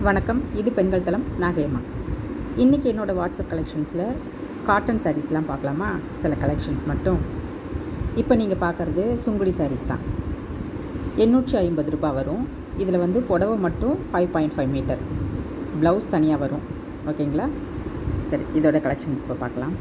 வணக்கம். இது பெண்கள் தளம். நாகேமா. இன்றைக்கி என்னோடய வாட்ஸ்அப் கலெக்ஷன்ஸில் காட்டன் சாரீஸ்லாம் பார்க்கலாமா? சில கலெக்ஷன்ஸ் மட்டும். இப்போ நீங்கள் பார்க்குறது சுங்குடி சாரீஸ் தான். 850 ரூபா வரும். இதில் வந்து புடவை மட்டும் 5.5 மீட்டர், ப்ளவுஸ் தனியாக வரும். ஓகேங்களா? சரி, இதோட கலெக்ஷன்ஸ் இப்போ பார்க்கலாம்.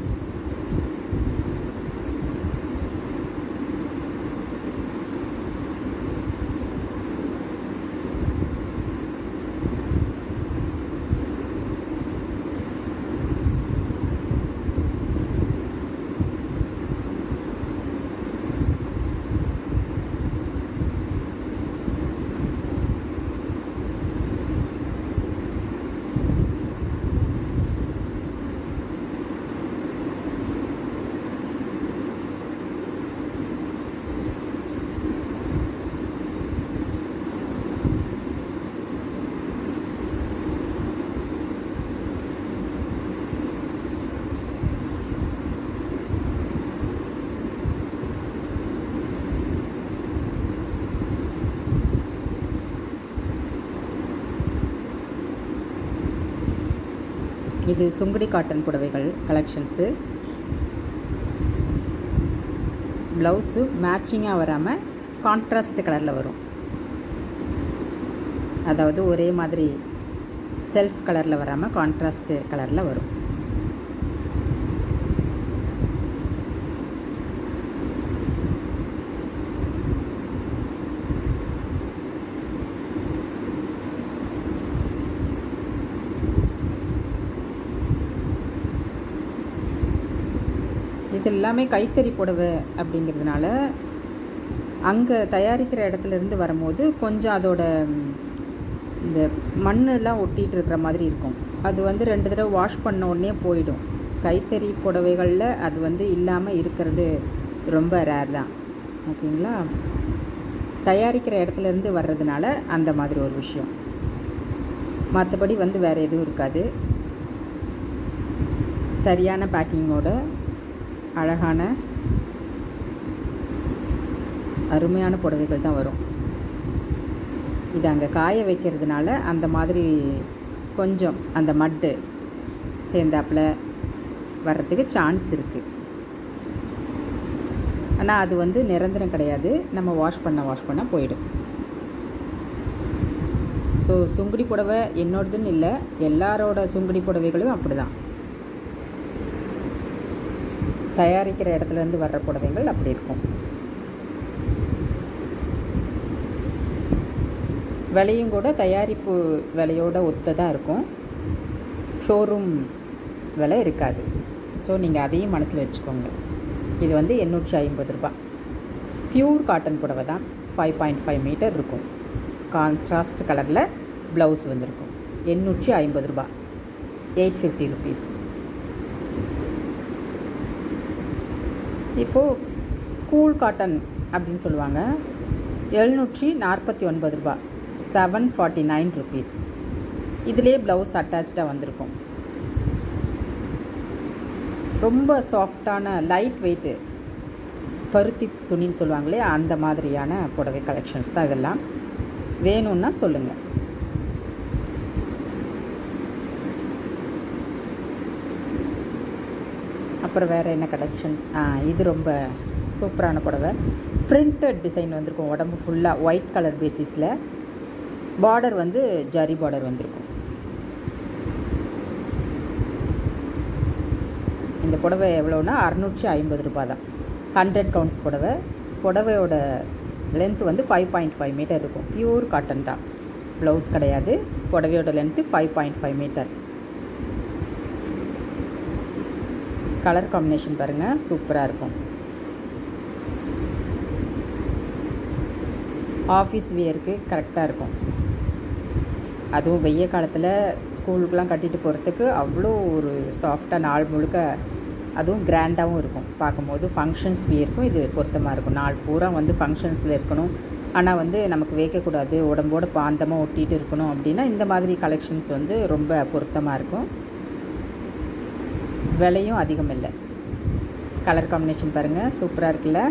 இது சுங்குடி காட்டன் புடவைகள் கலெக்ஷன்ஸு. ப்ளவுஸு மேட்சிங்காக வராமல் கான்ட்ராஸ்ட் கலரில் வரும். அதாவது ஒரே மாதிரி செல்ஃப் கலரில் வராமல் கான்ட்ராஸ்ட் கலரில் வரும். இது எல்லாமே கைத்தறி புடவை அப்படிங்கிறதுனால அங்கே தயாரிக்கிற இடத்துலேருந்து வரும்போது கொஞ்சம் அதோட இந்த மண்ணெல்லாம் ஒட்டிகிட்டு இருக்கிற மாதிரி இருக்கும். அது வந்து 2 தடவை வாஷ் பண்ண உடனே போயிடும். கைத்தறி புடவைகளில் அது வந்து இல்லாமல் இருக்கிறது ரொம்ப ரேர் தான். ஓகேங்களா? தயாரிக்கிற இடத்துலேருந்து வர்றதுனால அந்த மாதிரி ஒரு விஷயம். மற்றபடி வந்து வேறு எதுவும் இருக்காது. சரியான பேக்கிங்கோட அழகான அருமையான புடவைகள் தான் வரும். இது அங்கே காய வைக்கிறதுனால அந்த மாதிரி கொஞ்சம் அந்த மட்டு சேர்ந்தாப்பில் வர்றதுக்கு சான்ஸ் இருக்குது. ஆனால் அது வந்து நிரந்தரம் கிடையாது. நம்ம வாஷ் பண்ண போயிடும். ஸோ சுங்குடி புடவை என்னோடதுன்னு இல்லை, எல்லாரோட சுங்குடி புடவைகளும் அப்படி தான். தயாரிக்கிற இடத்துலேருந்து வர்ற புடவைகள் அப்படி இருக்கும். விலையும் கூட தயாரிப்பு விலையோட ஒத்ததாக இருக்கும். ஷோரூம் விலை இருக்காது. ஸோ நீங்கள் அதையும் மனசில் வச்சுக்கோங்க. இது வந்து 850 ரூபா. பியூர் காட்டன் புடவை தான். 5.5 மீட்டர் இருக்கும். கான்ட்ராஸ்ட் கலரில் ப்ளவுஸ் வந்திருக்கும். 850 ரூபா, 850 ருபீஸ். இப்போது கூல் காட்டன் அப்படின்னு சொல்லுவாங்க. 749 ரூபா, 749 ருபீஸ். இதிலே ப்ளவுஸ் அட்டாச்சாக வந்திருக்கும். ரொம்ப சாஃப்டான லைட் வெயிட்டு பருத்தி துணின்னு சொல்லுவாங்களே அந்த மாதிரியான புடவை கலெக்ஷன்ஸ் தான் இதெல்லாம். வேணும்னா சொல்லுங்கள். அப்புறம் வேறு என்ன கலெக்ஷன்ஸ்? இது ரொம்ப சூப்பரான புடவை. பிரிண்டட் டிசைன் வந்திருக்கும். உடம்பு ஃபுல்லாக ஒயிட் கலர் பேசிஸில் பார்டர் வந்து ஜரி பார்டர் வந்திருக்கும். இந்த புடவை எவ்வளோன்னா 650 ரூபா தான். 100 கவுண்ட்ஸ் புடவை. புடவையோட லென்த் வந்து 5.5 மீட்டர் இருக்கும். பியூர் காட்டன் தான். ப்ளவுஸ் கிடையாது. புடவையோட லென்த்து 5.5 மீட்டர். கலர் காம்பினேஷன் பாருங்கள், சூப்பராக இருக்கும். ஆஃபீஸ் வியருக்கு கரெக்டாக இருக்கும். அதுவும் வெய்ய காலத்தில் ஸ்கூலுக்கெலாம் கட்டிட்டு போகிறதுக்கு அவ்வளோ ஒரு சாஃப்டாக நாள் முழுக்க, அதுவும் கிராண்டாகவும் இருக்கும். பார்க்கும்போது ஃபங்க்ஷன்ஸ் வியருக்கும் இது பொருத்தமாக இருக்கும். நாள் பூரா வந்து ஃபங்க்ஷன்ஸில் இருக்கணும், ஆனால் வந்து நமக்கு வைக்கக்கூடாது, உடம்போடு பாந்தமாக ஒட்டிகிட்டு இருக்கணும் அப்படின்னா இந்த மாதிரி கலெக்ஷன்ஸ் வந்து ரொம்ப பொருத்தமாக இருக்கும். விலையும் அதிகம் இல்லை. கலர் காம்பினேஷன் பாருங்கள், சூப்பராக இருக்குல்ல.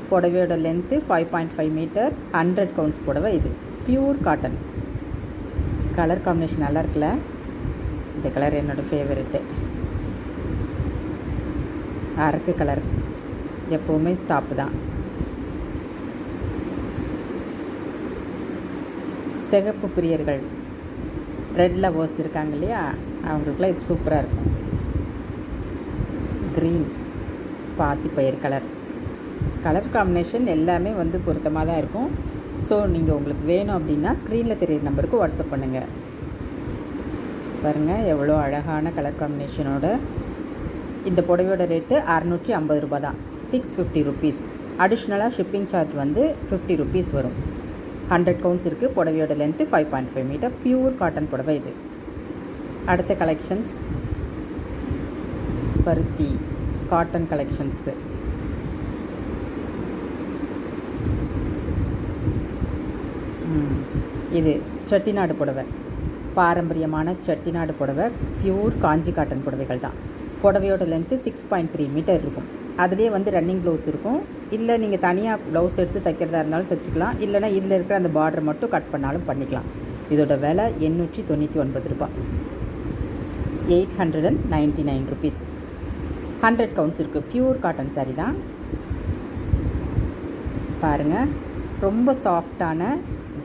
புடவையோட லென்த்து 5.5 மீட்டர், 100 கவுண்ட்ஸ் புடவை. இது பியூர் காட்டன். கலர் காம்பினேஷன் நல்லா இருக்குல்ல. இந்த கலர் என்னோடய ஃபேவரெட்டு. அரக்கு கலர் எப்போவுமே டாப்பு தான். சிகப்பு பிரியர்கள், ரெட் லவர்ஸ் இருக்காங்க இல்லையா, அவங்களுக்குலாம் இது சூப்பராக இருக்கும். க்ரீன் பாசிப்பயிர் கலர். கலர் காம்பினேஷன் எல்லாமே வந்து பொருத்தமாக தான் இருக்கும். ஸோ நீங்கள் உங்களுக்கு வேணும் அப்படின்னா ஸ்க்ரீனில் தெரியிற நம்பருக்கு வாட்ஸ்அப் பண்ணுங்கள். பாருங்கள் எவ்வளோ அழகான கலர் காம்பினேஷனோட. இந்த புடவையோட ரேட்டு 650 ரூபா தான், 650 ருபீஸ். அடிஷ்னலாக ஷிப்பிங் சார்ஜ் வந்து 50 ருபீஸ் வரும். 100 கவுண்ட்ஸ் இருக்குது. புடவையோட லென்த்து 5.5 மீட்டர். பியூர் காட்டன் புடவை இது. அடுத்த கலெக்ஷன்ஸ் பருத்தி காட்டன் கலெக்ஷன்ஸு. இது செட்டிநாடு புடவை, பாரம்பரியமான செட்டிநாடு புடவை. பியூர் காஞ்சி காட்டன் புடவைகள் தான். புடவையோட லென்த்து 6.3 மீட்டர் இருக்கும். அதுலேயே வந்து ரன்னிங் ப்ளவுஸ் இருக்கும். இல்லை நீங்கள் தனியாக ப்ளவுஸ் எடுத்து தைக்கிறதா இருந்தாலும் தைச்சிக்கலாம். இல்லைனா இதில் இருக்கிற அந்த பார்டர் மட்டும் கட் பண்ணாலும் பண்ணிக்கலாம். இதோட விலை 899 ரூபா, 899 ருபீஸ். 100 கவுண்ட்ஸ் இருக்குது. பியூர் காட்டன் சாரீ தான். பாருங்கள் ரொம்ப சாஃப்டான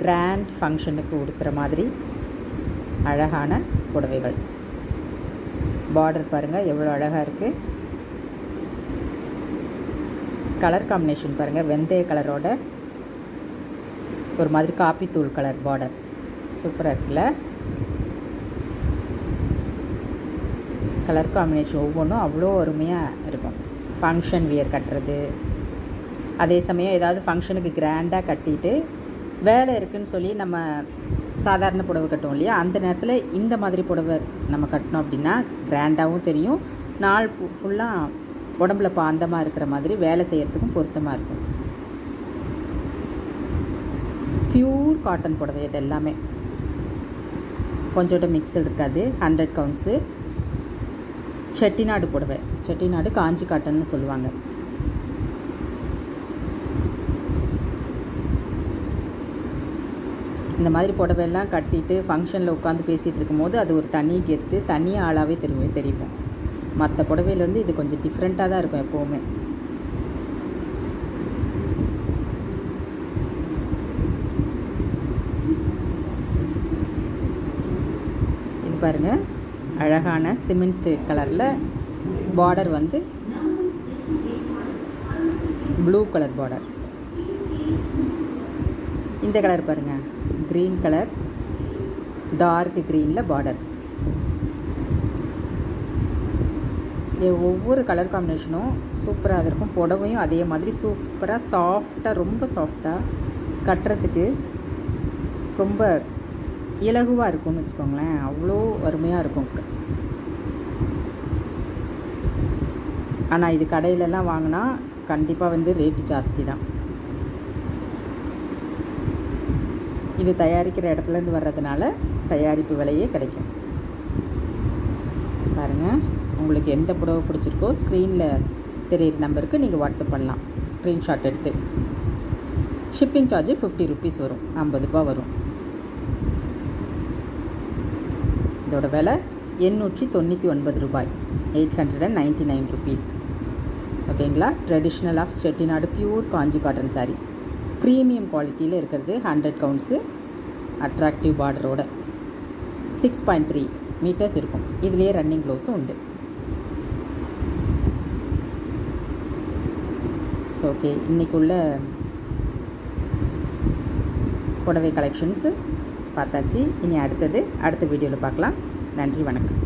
கிராண்ட் ஃபங்க்ஷனுக்கு உடுத்துகிற மாதிரி அழகான புடவைகள். பார்டர் பாருங்கள் எவ்வளோ அழகாக இருக்குது. கலர் காம்பினேஷன் பாருங்கள், வெந்தய கலரோட ஒரு மாதிரி காப்பி தூள் கலர் பார்டர். சூப்பராக இருக்குல்ல. கலர் காம்பினேஷன் ஒவ்வொன்றும் அவ்வளோ அருமையாக இருக்கும். ஃபங்க்ஷன் வியர் கட்டுறது, அதே சமயம் ஏதாவது ஃபங்க்ஷனுக்கு கிராண்டாக கட்டிட்டு வேலை இருக்குதுன்னு சொல்லி நம்ம சாதாரண புடவை கட்டுவோம் இல்லையா, அந்த நேரத்தில் இந்த மாதிரி புடவை நம்ம கட்டினோம் அப்படின்னா கிராண்டாகவும் தெரியும். நாள் ஃபுல்லாக உடம்புல பாந்தமாக இருக்கிற மாதிரி வேலை செய்கிறதுக்கும் பொருத்தமாக இருக்கும். பியூர் காட்டன் புடவை இது எல்லாமே. கொஞ்சோட மிக்சல் இருக்காது. 100 கவுண்ட்ஸு. செட்டிநாடு புடவை, செட்டிநாடு காஞ்சி காட்டன்னு சொல்லுவாங்க. இந்த மாதிரி புடவையெல்லாம் கட்டிட்டு ஃபங்க்ஷனில் உட்காந்து பேசிகிட்டு இருக்கும்போது அது ஒரு தனி கெத்து, தனி ஆளாகவே தெரியும். மற்ற புடவையிலேருந்து இது கொஞ்சம் டிஃப்ரெண்ட்டாக தான் இருக்கும் எப்போவுமே. இது பாருங்கள் அழகான சிமெண்ட் கலரில் பார்டர் வந்து ப்ளூ கலர் பார்டர். இந்த கலர் பாருங்கள், க்ரீன் கலர், டார்க் க்ரீனில் பார்டர். ஒவ்வொரு கலர் காம்பினேஷனும் சூப்பராக இருக்கும். புடவையும் அதே மாதிரி சூப்பராக சாஃப்டாக, ரொம்ப சாஃப்டாக கட்டுறதுக்கு ரொம்ப இலகுவாக இருக்கும்னு வச்சுக்கோங்களேன். அவ்வளோ அருமையாக இருக்கும். ஆனால் இது கடையிலலாம் வாங்கினா கண்டிப்பாக வந்து ரேட்டு ஜாஸ்தி தான். இது தயாரிக்கிற இடத்துலேருந்து வர்றதுனால தயாரிப்பு விலையே கிடைக்கும். பாருங்கள் உங்களுக்கு எந்த புடவை பிடிச்சிருக்கோ ஸ்க்ரீனில் தெரியிற நம்பருக்கு நீங்கள் வாட்ஸ்அப் பண்ணலாம். ஸ்க்ரீன்ஷாட் எடுத்து. ஷிப்பிங் சார்ஜு 50 ருபீஸ் வரும், 50 ரூபா வரும். இதோட விலை 899 ரூபாய், 899 ருபீஸ். ஓகேங்களா. Traditional of Chettinad pure Kanchi cotton sarees. Premium குவாலிட்டியில் இருக்கிறது. 100 கவுண்ட்ஸு, அட்ராக்டிவ் பார்டரோட 6.3 மீட்டர்ஸ் இருக்கும். இதுலேயே ரன்னிங் ப்ளவுஸும் உண்டு. ஸோ ஓகே, இன்றைக்குள்ள புடவை கலெக்ஷன்ஸு பார்த்தாச்சு. இனி அடுத்த வீடியோவில் பார்க்கலாம். நன்றி, வணக்கம்.